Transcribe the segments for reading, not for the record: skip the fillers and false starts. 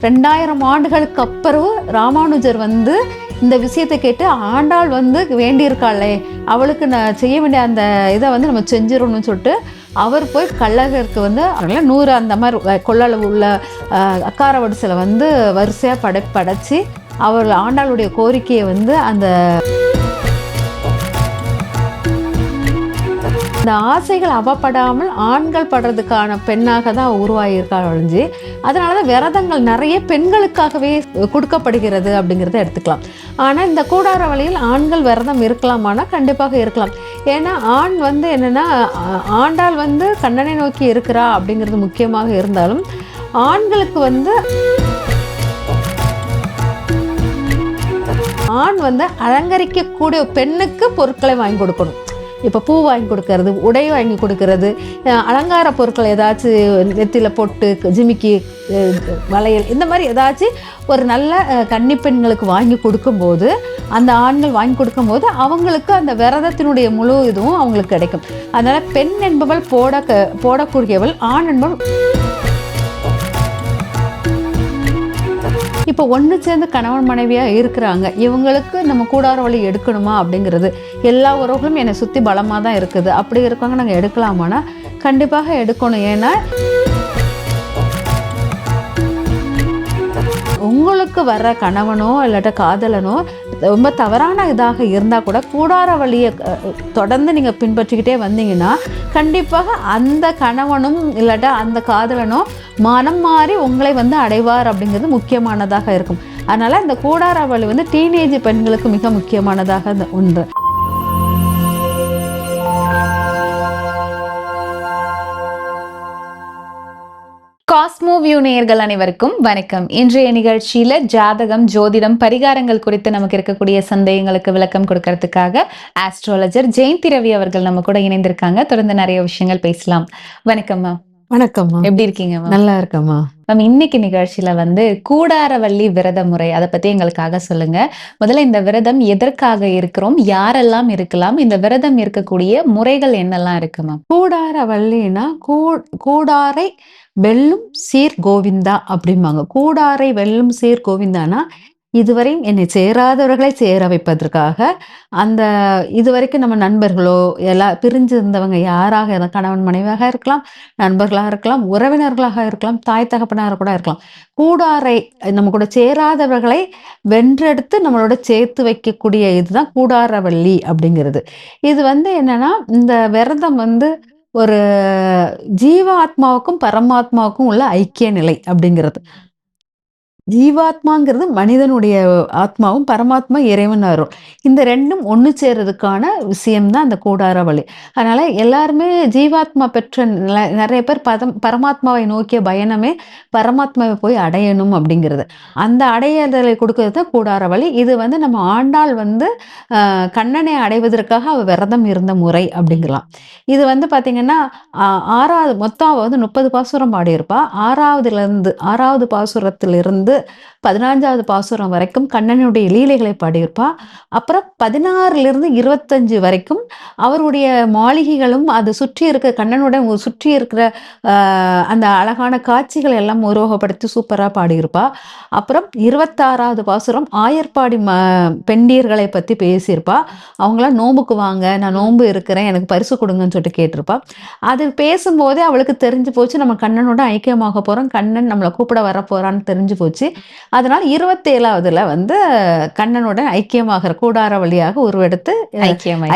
2000 ஆண்டுகளுக்கு அப்புறம் ராமானுஜர் வந்து இந்த விஷயத்தை கேட்டு ஆண்டாள் வந்து வேண்டியிருக்காளே, அவளுக்கு நான் செய்ய வேண்டிய அந்த இதை வந்து நம்ம செஞ்சிடணும்னு சொல்லிட்டு அவர் போய் கள்ளழகருக்கு வந்து 100 அந்த மாதிரி கொள்ளளவு உள்ள அக்கார வடிசில் வந்து வரிசையாக படைச்சி அவர் ஆண்டாளுடைய கோரிக்கையை வந்து அந்த ஆசைகள் அவப்படாமல் ஆண்கள் படுறதுக்கான பெண்ணாக தான் உருவாகியிருக்காள் ஒழிஞ்சு, அதனால தான் விரதங்கள் நிறைய பெண்களுக்காகவே கொடுக்கப்படுகிறது அப்படிங்கிறத எடுத்துக்கலாம். ஆனால் இந்த கூடார வழியில் ஆண்கள் விரதம் இருக்கலாமானா கண்டிப்பாக இருக்கலாம். ஏன்னா ஆண் வந்து என்னென்னா, ஆண்டாள் வந்து கண்ணனை நோக்கி இருக்கிறா அப்படிங்கிறது முக்கியமாக இருந்தாலும், ஆண்களுக்கு வந்து ஆண் வந்து அலங்கரிக்கக்கூடிய பெண்ணுக்கு பொருட்களை வாங்கி கொடுக்கணும். இப்போ பூ வாங்கி கொடுக்கறது, உடை வாங்கி கொடுக்கறது, அலங்கார பொருட்கள் ஏதாச்சும் நெத்தியில் பொட்டு, ஜிமிக்கி, வளையல், இந்த மாதிரி ஏதாச்சும் ஒரு நல்ல கன்னிப்பெண்களுக்கு வாங்கி கொடுக்கும்போது, அந்த ஆண்கள் வாங்கி கொடுக்கும்போது அவங்களுக்கு அந்த விரதத்தினுடைய முழு இதுவும் அவங்களுக்கு கிடைக்கும். அதனால் பெண் என்பவள் போடக்கூடியவள், ஆண் என்பவள் இப்போ ஒன்று சேர்ந்து கணவன் மனைவியாக இருக்கிறாங்க. இவங்களுக்கு நம்ம கூடார வழி எடுக்கணுமா அப்படிங்கிறது, எல்லா உறவுகளும் என்னை சுற்றி பலமாக தான் இருக்குது, அப்படி இருக்கவங்க நாங்கள் எடுக்கலாமானா கண்டிப்பாக எடுக்கணும். ஏன்னா உங்களுக்கு வர்ற கணவனோ இல்லாட்ட காதலனோ ரொம்ப தவறான இதாக இருந்தால் கூட கூடார வழியை தொடர்ந்து நீங்கள் பின்பற்றிக்கிட்டே வந்தீங்கன்னா கண்டிப்பாக அந்த கணவனும் இல்லாட்டா அந்த காதலனோ மனம் மாறி உங்களை வந்து அடைவார் அப்படிங்கிறது முக்கியமானதாக இருக்கும். அதனால் இந்த கூடார வழி வந்து டீனேஜ் பெண்களுக்கு மிக முக்கியமானதாக ஒன்று. காஸ்மோ வியூ நேயர்கள் அனைவருக்கும் வணக்கம். இன்றைய நிகழ்ச்சியில ஜாதகம், ஜோதிடம், பரிகாரங்கள் குறித்து நமக்கு இருக்கக்கூடிய சந்தேகங்களுக்கு விளக்கம் கொடுக்கறதுக்காக ஆஸ்ட்ராலஜர் ஜெயந்தி ரவி அவர்கள் நம்ம கூட இணைந்திருக்காங்க. தொடர்ந்து நிறைய விஷயங்கள் பேசலாம். வணக்கம்மா. வணக்கம்மா. எப்படி இருக்கீங்கம்மா? நல்லா இருக்கம்மா. நம்ம இன்னைக்கு நிகழ்ச்சியில வந்து கூடாரவள்ளி விரத முறை, அதை பத்தி எங்களுக்காக சொல்லுங்க. முதல்ல இந்த விரதம் எதற்காக இருக்கிறோம், யாரெல்லாம் இருக்கலாம், இந்த விரதம் இருக்கக்கூடிய முறைகள் என்னெல்லாம் இருக்குமா? கூடாரவள்ளினா கூடாரை வெல்லும் சீர் கோவிந்தா அப்படிம்பாங்க. கூடாரை வெல்லும் சீர் கோவிந்தானா இதுவரையும் என்னை சேராதவர்களை சேர வைப்பதற்காக, அந்த இதுவரைக்கும் நம்ம நண்பர்களோ எல்லாம் பிரிஞ்சு இருந்தவங்க யாராக கணவன் மனைவியாக இருக்கலாம், நண்பர்களாக இருக்கலாம், உறவினர்களாக இருக்கலாம், தாய் தகப்பனாக கூட இருக்கலாம். கூடாரை நம்ம கூட சேராதவர்களை வென்றெடுத்து நம்மளோட சேர்த்து வைக்கக்கூடிய இதுதான் கூடாரவள்ளி அப்படிங்கிறது. இது வந்து என்னன்னா, இந்த விரதம் வந்து ஒரு ஜீவாத்மாவுக்கும் பரமாத்மாவுக்கும் உள்ள ஐக்கிய நிலை அப்படிங்கிறது. ஜீவாத்மாங்கிறது மனிதனுடைய ஆத்மாவும், பரமாத்மா இறைவன் வரும். இந்த ரெண்டும் ஒன்று சேர்றதுக்கான விஷயம்தான் அந்த கூடார வழி. அதனால எல்லாருமே ஜீவாத்மா பெற்ற நிறைய பேர் பரமாத்மாவை நோக்கிய பயணமே பரமாத்மாவை போய் அடையணும் அப்படிங்கிறது. அந்த அடையலை கொடுக்கறது தான் கூடார வழி. இது வந்து நம்ம ஆண்டாள் வந்து கண்ணனை அடைவதற்காக அவ விரதம் இருந்த முறை அப்படிங்கலாம். இது வந்து பார்த்தீங்கன்னா, 6வது மொத்தம் அவ வந்து 30 பாசுரம் பாடியிருப்பா. 6வது பாசுரத்திலிருந்து 15வது பாசுரம் வரைக்கும் கண்ணனுடைய லீலைகளை பாடியிருப்பா. அப்புறம் 16லிருந்து 25 வரைக்கும் அவருடைய மாளிகைகளும் அது சுற்றி இருக்க கண்ணனுடன் சுற்றி இருக்கிற அந்த அழகான காட்சிகள் எல்லாம் உருவகப்படுத்தி சூப்பராக பாடியிருப்பா. அப்புறம் 26வது பாசுரம் ஆயர்பாடி பெண்டியர்களை பற்றி பேசியிருப்பா. அவங்களாம் நோம்புக்கு வாங்க, நான் நோம்பு இருக்கிறேன், எனக்கு பரிசு கொடுங்கன்னு சொல்லிட்டு கேட்டிருப்பா. அது பேசும்போதே அவளுக்கு தெரிஞ்சு போச்சு, நம்ம கண்ணனோட ஐக்கியமாக போகிறோம், கண்ணன் நம்மளை கூப்பிட வர போகிறான்னு தெரிஞ்சு போச்சு. அதனால் 27வதுல வந்து கண்ணனுடன் ஐக்கியமாகிற கூடார வழியாக உருவெடுத்து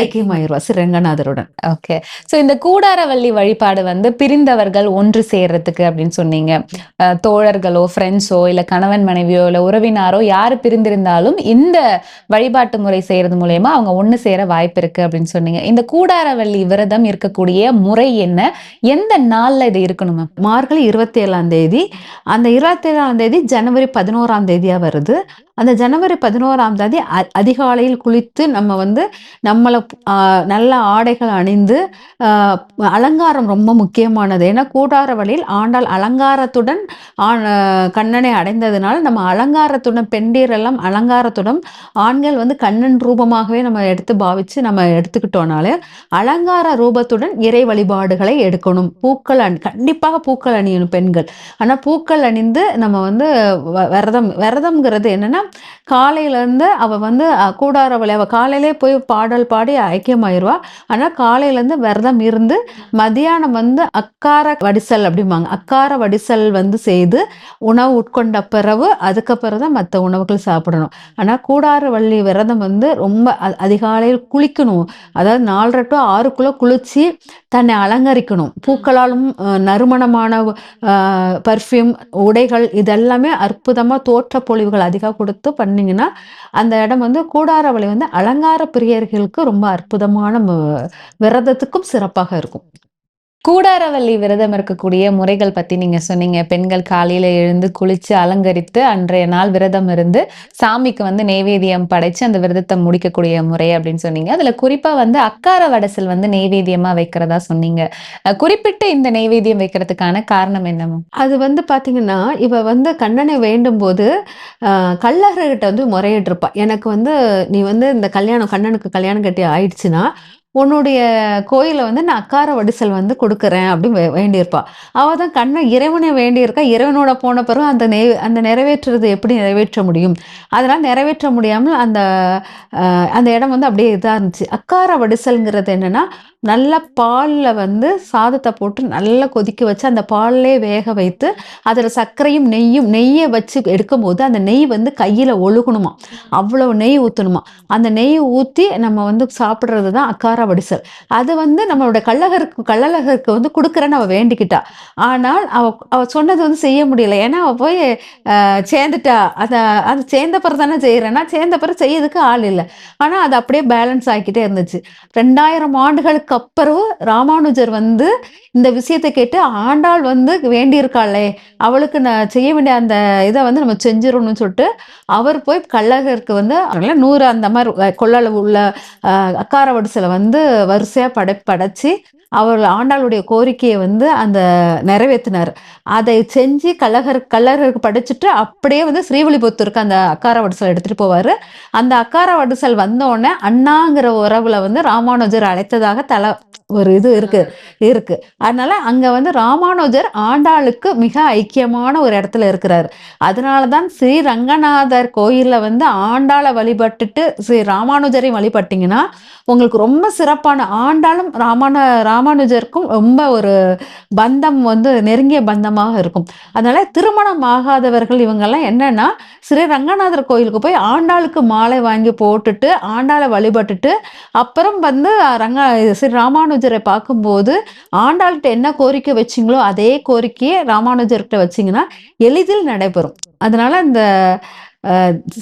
ஐக்கியமாயிருவா ஸ்ரீரங்கநாதருடன். ஓகே. ஸோ இந்த கூடாரவள்ளி வழிபாடு வந்து பிரிந்தவர்கள் ஒன்று சேர்றதுக்கு அப்படின்னு சொன்னீங்க. தோழர்களோ, ஃப்ரெண்ட்ஸோ, இல்லை கணவன் மனைவியோ, இல்லை உறவினாரோ யாரு பிரிந்திருந்தாலும் இந்த வழிபாட்டு முறை செய்யறது மூலயமா அவங்க ஒன்று சேர வாய்ப்பு இருக்கு அப்படின்னு சொன்னீங்க. இந்த கூடாரவள்ளி விரதம் இருக்கக்கூடிய முறை என்ன, எந்த நாள்ல இது இருக்கணுமா? மார்கழி 27ஆம் தேதி. அந்த 27ஆம் தேதி ஜனவரி 11ஆம் தேதியா வருது. அந்த ஜனவரி 11ஆம் தேதி அதிகாலையில் குளித்து நம்ம வந்து நம்மள நல்ல ஆடைகள் அணிந்து அலங்காரம் ரொம்ப முக்கியமானது. ஏன்னா கூடார வழியில் ஆண்டாள் அலங்காரத்துடன் கண்ணனை அடைந்ததுனால நம்ம அலங்காரத்துடன் பெண்டீர் எல்லாம் அலங்காரத்துடன் ஆண்கள் வந்து கண்ணன் ரூபமாகவே நம்ம எடுத்து பாவிச்சு நம்ம எடுத்துக்கிட்டோம்னாலே அலங்கார ரூபத்துடன் இறை வழிபாடுகளை எடுக்கணும். பூக்கள் கண்டிப்பாக பூக்கள் அணியணும் பெண்கள். ஆனா பூக்கள் அணிந்து நம்ம வந்து விரதம்ங்கிறது என்னன்னா காலையில இருந்து அவ வந்து கூடார வழி அவ காலையிலே போய் பாடல் பாடி ஐக்கியமாயிருவா. ஆனா காலையில இருந்து விரதம் இருந்து மதியானம் வந்து அக்கார வடிசல் அப்படிம்பாங்க. அக்கார வடிசல் வந்து செய்து உணவு உட்கொண்ட பிறகு அதுக்கப்புறம் தான் மற்ற உணவுகள் சாப்பிடணும். ஆனா கூடாரவள்ளி விரதம் வந்து ரொம்ப அதிகாலையில் குளிக்கணும். அதாவது 4:30 to 6க்குள்ள குளிச்சு தன்னை அலங்கரிக்கணும். பூக்களாலும் நறுமணமான பர்ஃப்யூம் உடைகள் இதெல்லாமே அற்புதமா தோற்ற பொழிவுகள் அதிகம் கொடுத்து பண்ணீங்கன்னா அந்த இடம் வந்து கூடாரவளி வந்து அலங்கார பிரியர்களுக்கு ரொம்ப அற்புதமான விரதத்துக்கும் சிறப்பாக இருக்கும். கூடாரவள்ளி விரதம் இருக்கக்கூடிய முறைகள் பத்தி நீங்க சொன்னீங்க. பெண்கள் காலையில எழுந்து குளிச்சு அலங்கரித்து அன்றைய நாள் விரதம் இருந்து சாமிக்கு வந்து நெய்வேத்தியம் படைச்சு அந்த விரதத்தை முடிக்கக்கூடிய முறை அப்படின்னு சொன்னீங்க. அதுல குறிப்பா வந்து அக்கார வடசல் வந்து நெய்வேத்தியமா வைக்கிறதா சொன்னீங்க. குறிப்பிட்டு இந்த நெய்வேத்தியம் வைக்கிறதுக்கான காரணம் என்னமோ? அது வந்து பாத்தீங்கன்னா இவ வந்து கண்ணனை வேண்டும் போது கள்ளர்கிட்ட வந்து முறையிட்டிருப்பா. எனக்கு வந்து நீ வந்து இந்த கண்ணனுக்கு கல்யாணம் கட்டி ஆயிடுச்சுன்னா உன்னுடைய கோயில வந்து நான் அக்கார வடிசல் வந்து கொடுக்குறேன் அப்படின்னு வேண்டியிருப்பா. அவ தான் இறைவனை வேண்டியிருக்கா. இறைவனோட போன பிறகு அந்த நிறைவேற்றுறது எப்படி நிறைவேற்ற முடியும்? அதனால நிறைவேற்ற முடியாமல் அந்த இடம் வந்து அப்படியே இதா இருந்துச்சு. அக்கார வடிசல்ங்கிறது என்னன்னா நல்ல பால்ல வந்து சாதத்தை போட்டு நல்லா கொதிக்க வச்சு அந்த பால்லே வேக வைத்து அதில் சர்க்கரையும் நெய்யை வச்சு எடுக்கும்போது அந்த நெய் வந்து கையில ஒழுகணுமா, அவ்வளவு நெய் ஊற்றணுமா. அந்த நெய் ஊற்றி நம்ம வந்து சாப்பிட்றது தான் அக்கார வடிசல். அது வந்து நம்மளோட கள்ளழகருக்கு வந்து கொடுக்குறேன்னு அவ வேண்டிக்கிட்டா. ஆனால் அவ சொன்னது வந்து செய்ய முடியல. ஏன்னா அவ போய் சேர்ந்துட்டா. அது சேர்ந்த பிறகு தானே செய்யறேன்னா சேர்ந்த பிறகு செய்யறதுக்கு ஆள் இல்லை. ஆனா அது அப்படியே பேலன்ஸ் ஆகிக்கிட்டே இருந்துச்சு. 2000 ஆண்டுகளுக்கு அப்புறம் ராமானுஜர் வந்து இந்த விஷயத்தை கேட்டு ஆண்டாள் வந்து வேண்டியிருக்காளே அவளுக்கு நான் செய்ய வேண்டிய அந்த இதை வந்து நம்ம செஞ்சிடணும்னு சொல்லிட்டு அவர் போய் கள்ளழகருக்கு வந்து 100 அந்த மாதிரி கொள்ளளவு உள்ள அக்கார வடிசலை வந்து வரிசையா படைச்சு அவர் ஆண்டாளுடைய கோரிக்கையை வந்து அந்த நிறைவேற்றினார். அதை செஞ்சு கள்ளழகருக்கு படைச்சிட்டு அப்படியே வந்து ஸ்ரீவில்லிபுத்தூருக்கு அந்த அக்கார வடிசல் எடுத்துட்டு போவாரு. அந்த அக்கார வடிசல் வந்த உடனே அண்ணாங்கிற உறவுல வந்து ராமானுஜர் அழைத்ததாக ஒரு இது இருக்கு. அதனால அங்க வந்து ராமானுஜர் ஆண்டாளுக்கு மிக ஐக்கியமான ஒரு இடத்துல இருக்கிறாரு. அதனாலதான் ஸ்ரீ ரங்கநாதர் கோயில்ல வந்து ஆண்டாளை வழிபட்டுட்டு ஸ்ரீ ராமானுஜரை வழிபட்டீங்கன்னா உங்களுக்கு ரொம்ப சிறப்பான ஆண்டாளும் ராமானுஜருக்கும் ரொம்ப ஒரு பந்தம் வந்து நெருங்கிய பந்தமாக இருக்கும். அதனால திருமணம் ஆகாதவர்கள் இவங்கெல்லாம் என்னன்னா ஸ்ரீ ரங்கநாதர் கோயிலுக்கு போய் ஆண்டாளுக்கு மாலை வாங்கி போட்டுட்டு ஆண்டாளை வழிபட்டுட்டு அப்புறம் வந்து ஸ்ரீ ராமானுஜரை பார்க்கும்போது ஆண்டாள்கிட்ட என்ன கோரிக்கை வச்சிங்களோ அதே கோரிக்கையை ராமானுஜர்கிட்ட வச்சிங்கன்னா எளிதில் நடைபெறும். அதனால இந்த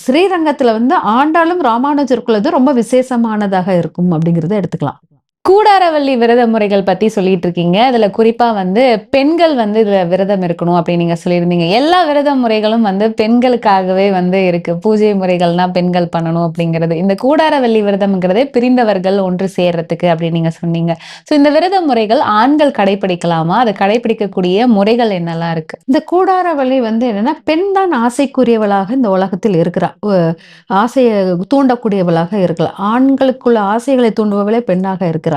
ஸ்ரீரங்கத்துல வந்து ஆண்டாளும் ராமானுஜருக்குள்ளது ரொம்ப விசேஷமானதாக இருக்கும் அப்படிங்கிறத எடுத்துக்கலாம். கூடாரவள்ளி விரத முறைகள் பத்தி சொல்லிட்டு இருக்கீங்க. அதுல குறிப்பா வந்து பெண்கள் வந்து இதுல விரதம் இருக்கணும் அப்படின்னு நீங்க சொல்லியிருந்தீங்க. எல்லா விரத முறைகளும் வந்து பெண்களுக்காகவே வந்து இருக்கு. பூஜை முறைகள்னா பெண்கள் பண்ணணும் அப்படிங்கிறது. இந்த கூடாரவள்ளி விரதம்ங்கிறதே பிரிந்தவர்கள் ஒன்று சேர்றதுக்கு அப்படின்னு நீங்க சொன்னீங்க. ஸோ இந்த விரத முறைகள் ஆண்கள் கடைபிடிக்கலாமா? அதை கடைபிடிக்கக்கூடிய முறைகள் என்னெல்லாம் இருக்கு? இந்த கூடாரவள்ளி வந்து என்னன்னா பெண் தான் ஆசைக்குரியவளாக இந்த உலகத்தில் இருக்கிறா. ஆசையை தூண்டக்கூடியவளாக இருக்கலாம். ஆண்களுக்குள்ள ஆசைகளை தூண்டுபவளே பெண்ணாக இருக்கிறார்.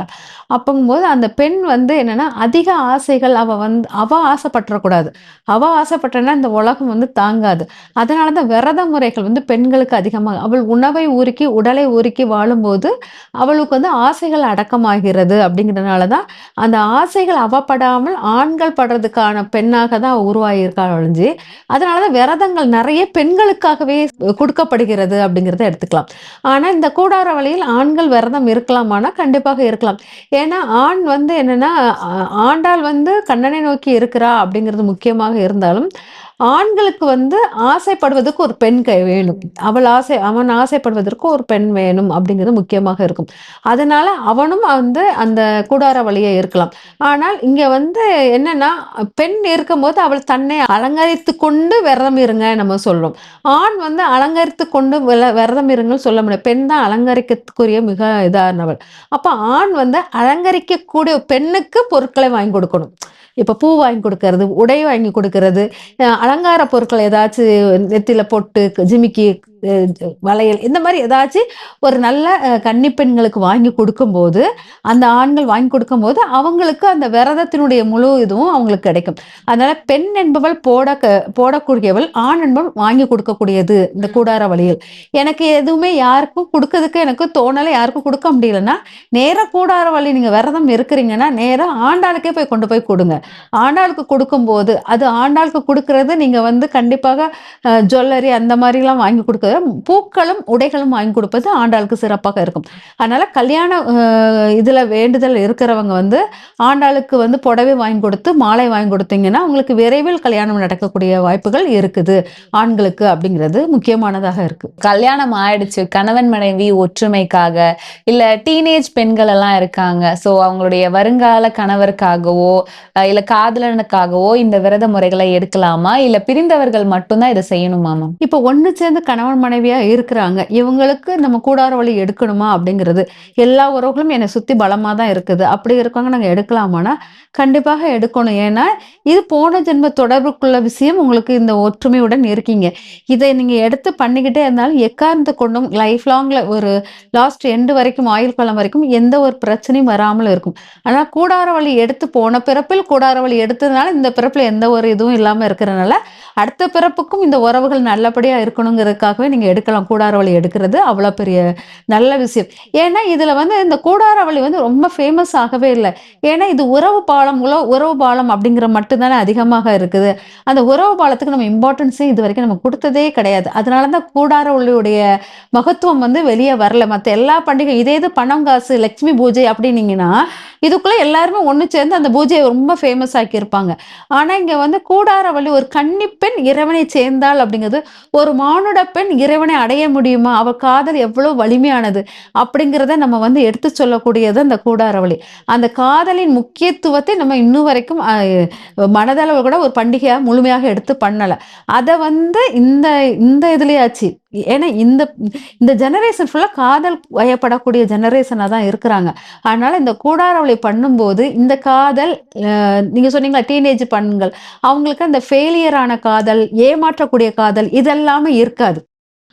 அப்பங்கும்போது அந்த பெண் வந்து என்னன்னா அதிக ஆசைகள் அவ ஆசைப்பட்டுறக்கூடாது. அவ ஆசைப்பட்டனா இந்த உலகம் வந்து தாங்காது. அதனாலதான் விரத முறைகள் வந்து பெண்களுக்கு அதிகமாக அவள் உணவை உருக்கி உடலை உருக்கி வாழும்போது அவளுக்கு வந்து ஆசைகள் அடக்கமாகிறது. அப்படிங்கிறதுனாலதான் அந்த ஆசைகள் அவப்படாமல் ஆண்கள் படுறதுக்கான பெண்ணாக தான் உருவாகியிருக்காள் ஒழிஞ்சு. அதனாலதான் விரதங்கள் நிறைய பெண்களுக்காகவே கொடுக்கப்படுகிறது அப்படிங்கிறத எடுத்துக்கலாம். ஆனா இந்த கூடார வழியில் ஆண்கள் விரதம் இருக்கலாமானா கண்டிப்பாக இருக்கலாம். ஏன்னா ஆண் வந்து என்னன்னா ஆண்டாள் வந்து கண்ணனை நோக்கி இருக்கிறா அப்படிங்கிறது முக்கியமாக இருந்தாலும் ஆண்களுக்கு வந்து ஆசைப்படுவதற்கு ஒரு பெண் வேணும். அவன் ஆசைப்படுவதற்கு ஒரு பெண் வேணும் அப்படிங்கிறது முக்கியமாக இருக்கும். அதனால அவனும் வந்து அந்த கூடார வழியே இருக்கலாம். ஆனால் இங்க வந்து என்னன்னா, பெண் இருக்கும்போது அவள் தன்னை அலங்கரித்துக் கொண்டு விரதம் இருங்க நம்ம சொல்றோம். ஆண் வந்து அலங்கரித்துக் கொண்டு விரதம் இருங்கன்னு சொல்ல முடியாது. பெண் தான் அலங்கரிக்கத்துக்குரிய மிக இதானவள். அப்ப ஆண் வந்து அலங்கரிக்கக்கூடிய பெண்ணுக்கு பொருட்களை வாங்கி கொடுக்கணும். இப்ப பூ வாங்கி கொடுக்கறது, உடை வாங்கி கொடுக்கறது, அலங்கார பொருட்கள் ஏதாச்சும் நெத்தியில பொட்டு, ஜிமிக்கி, வளையல் இந்த மாரி ஏதாச்சும் ஒரு நல்ல கன்னி பெண்களுக்கு வாங்கி கொடுக்கும்போது, அந்த ஆண்கள் வாங்கி கொடுக்கும்போது, அவங்களுக்கு அந்த விரதத்தினுடைய முழு இதுவும் அவங்களுக்கு கிடைக்கும். அதனால பெண் என்பவள் போடக்கூடியவள், ஆண் என்பவள் வாங்கி கொடுக்கக்கூடியது இந்த கூடார வழியில். எனக்கு எதுவுமே யாருக்கும் குடுக்கறதுக்கு எனக்கு தோணல, யாருக்கும் குடுக்க முடியலன்னா, நேரா கூடார வழி நீங்க விரதம் இருக்கிறீங்கன்னா, நேரா ஆண்டாளுக்கே போய் கொண்டு போய் குடுங்க. ஆண்டாளுக்கு குடுக்கும்போது, அது ஆண்டாளுக்கு குடுக்குறது நீங்க வந்து கண்டிப்பாக ஜுவல்லரி அந்த மாரிலாம் வாங்கி குடுக்க பூக்களும், உடைகளும் வாங்கி குடுப்பது ஆண்டாளுக்கு சிறப்பாக இருக்கும். அதனால கல்யாண இதுல வேண்டுதல் இருக்கிறவங்க வந்து ஆண்டாளுக்கு வந்து புடவை வாங்கி கொடுத்து, மாலை வாங்கி கொடுத்தீங்கன்னா, உங்களுக்கு விரைவில் கல்யாணம் நடக்கக்கூடிய வாய்ப்புகள் இருக்குது. ஆண்களுக்கு அப்படிங்கிறது முக்கியமானதாக இருக்கு. கல்யாணம் ஆயிடுச்சு, கணவன் மனைவி ஒற்றுமைக்காக, இல்ல டீனேஜ் பெண்கள் எல்லாம் இருக்காங்க. சோ அவங்களுடைய வருங்கால கணவருக்காகவோ, இல்ல காதலனுக்காகவோ இந்த விரத முறைகளை எடுக்கலாமா? இல்ல பிரிந்தவர்கள் மட்டும் தான் இத செய்யணுமா மேம்? இப்ப ஒண்ணு சேர்ந்து கணவன் மனைவியா இருக்கிறாங்க. இவங்களுக்கு நம்ம கூடார வழி எடுக்கணுமா அப்படிங்கிறது. எல்லா உறவுகளும் என்னை சுத்தி பலமா தான் இருக்குது. அப்படி இருக்கவங்க நாங்க எடுக்கலாமான்னா, கண்டிப்பாக எடுக்கணும். ஏன்னா, இது போன ஜென்ம தொடர்புக்குள்ள விஷயம். உங்களுக்கு இந்த ஒற்றுமையுடன் இருக்கீங்க. இதை நீங்க எடுத்து பண்ணிக்கிட்டே இருந்தாலும் எக்காரணத்தை கொண்டும் லைஃப் லாங்ல ஒரு லாஸ்ட் எண்ட் வரைக்கும், ஆயுள் காலம் வரைக்கும் எந்த ஒரு பிரச்சனையும் வராமல் இருக்கும். ஆனா கூடார வழி எடுத்து போன பிறப்பில் கூடார வழி எடுத்ததுனால, இந்த பிறப்புல எந்த ஒரு இதுவும் இல்லாம இருக்கிறனால, அடுத்த பிறப்புக்கும் இந்த உறவுகள் நல்லபடியா இருக்கணுங்கிறதுக்காகவே நீங்க எடுக்கலாம். கூடார வழி எடுக்கிறது அவ்வளோ பெரிய நல்ல விஷயம். ஏன்னா, இதுல வந்து இந்த கூடார வழி வந்து ரொம்ப ஃபேமஸ் ஆகவே இல்ல. ஏன்னா, இது உறவு பாலம் அப்படிங்கிற மட்டும் தானே அதிகமாக இருக்குது. அந்த உறவு பாலத்துக்கு நம்ம இம்பார்ட்டன்ஸே இதுவரைக்கும் நம்ம குடுத்ததே கிடையாது. அதனால தான் கூடார வழியுடைய மகத்துவம் வந்து வெளிய வரல. மத்த எல்லா பண்டிகை இதே இது பணம், காசு, லட்சுமி பூஜை அப்படின்னீங்கன்னா, இதுக்குள்ள எல்லாருமே ஒண்ணு சேர்ந்து அந்த பூஜைய ரொம்ப ஃபேமஸ் ஆக்கியிருப்பாங்க. ஆனா, இங்க வந்து கூடார வழி ஒரு கன்னி பெண் இறைவனை சேர்ந்தாள் அப்படிங்கிறது, ஒரு மானுட பெண் இறைவனை அடைய முடியுமா? அவ காதல் எவ்வளவு வலிமையானது அப்படிங்கிறத நம்ம வந்து எடுத்து சொல்லக்கூடியது அந்த கூடார வழி. அந்த காதலின் முக்கியத்துவத்தை நம்ம இன்னும் வரைக்கும் மனதளவு கூட ஒரு பண்டிகையா முழுமையாக எடுத்து பண்ணல. அத வந்து இந்த இந்த இதுலயாச்சு. ஏன்னா இந்த இந்த ஜெனரேஷன் ஃபுல்லா காதல் வயப்படக்கூடிய ஜெனரேஷனா தான் இருக்கிறாங்க. அதனால இந்த கூடார வழி பண்ணும்போது இந்த காதல் நீங்க சொன்னீங்களா டீனேஜ் பெண்கள், அவங்களுக்கு அந்த ஃபெயிலியரான காதல், ஏமாற்றக்கூடிய காதல் இதெல்லாமே இருக்காது.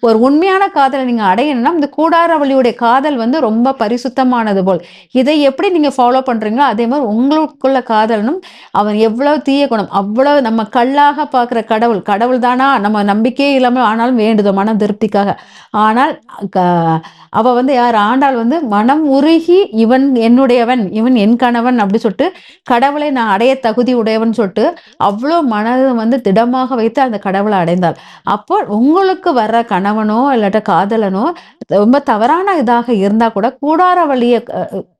ஒரு உண்மையான காதலை நீங்க அடையணும்னா, இந்த கூடாரவழியுடைய காதல் வந்து ரொம்ப பரிசுத்தமானது போல். இதை எப்படி நீங்க ஃபாலோ பண்றீங்களோ, அதே மாரி உங்களுக்குள்ள காதலனும் அவன் எவ்வளவு தீய குணம், அவ்வளவு நம்ம கல்லாக பார்க்கிற கடவுள், கடவுள் தானா நம்ம நம்பிக்கையே இல்லாம ஆனாலும் வேண்டுதோம் மன திருப்திக்காக. ஆனால் க அவ வந்து யார் ஆண்டாள் வந்து மனம் உருகி இவன் என்னுடையவன், இவன் என் கணவன் அப்படி சொல்லிட்டு கடவுளை நான் அடைய தகுதி உடையவன் சொல்லிட்டு அவ்வளோ மனதை வந்து திடமாக வைத்து அந்த கடவுளை அடைந்தாள். அப்போ உங்களுக்கு வர்ற கணவனோ இல்லாட்ட காதலனோ ரொம்ப தவறான இதாக இருந்தா கூட கூடார வழியை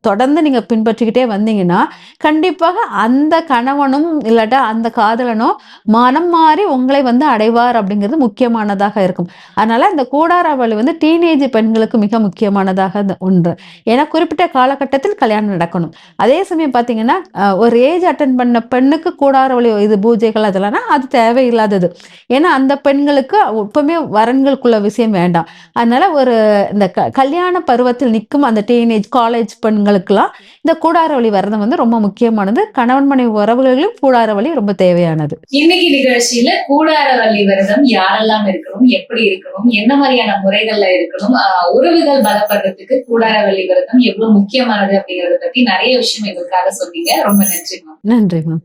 தொடர்ந்து நீங்க பின்பற்றிக்கிட்டே வந்தீங்கன்னா, கண்டிப்பாக அந்த கணவனும் இல்லாட்டா அந்த காதலனோ மனம் மாறி உங்களை வந்து அடைவார் அப்படிங்கிறது முக்கியமானதாக இருக்கும். அதனால இந்த கூடார வழி வந்து டீனேஜ் பெண்களுக்கு மிக முக்கியமானதாக ஒன்று. ஏன்னா குறிப்பிட்ட காலகட்டத்தில் கல்யாணம் நடக்கணும். அதே சமயம் பார்த்தீங்கன்னா, ஒரு ஏஜ் அட்டெண்ட் பண்ண பெண்ணுக்கு கூடார வழி இது பூஜைகள் அதெல்லாம் அது தேவையில்லாதது. ஏன்னா அந்த பெண்களுக்கு எப்பவுமே வரன்களுக்குள்ள விஷயம் வேண்டாம். அதனால ஒரு இந்த கல்யாண பருவத்தில் நிற்கும் அந்த டீனேஜ் காலேஜ் பெண்களுக்கெல்லாம் இந்த கூடார வழி விரதம் வந்து ரொம்ப முக்கியமானது. கணவன் மனைவி உறவுகளிலும் கூடார வழி ரொம்ப தேவையானது. இன்னைக்கு நிகழ்ச்சியில கூடார வழி விரதம் யாரெல்லாம் இருக்கணும், எப்படி இருக்கணும், என்ன மாதிரியான முறைகள்ல இருக்கணும், உறவுகள் பலப்படுறதுக்கு கூடார வழி விரதம் எவ்வளவு முக்கியமானது அப்படிங்கறத பத்தி நிறைய விஷயம் எங்களுக்காக சொன்னீங்க. ரொம்ப நன்றி மேம். நன்றி மேம்.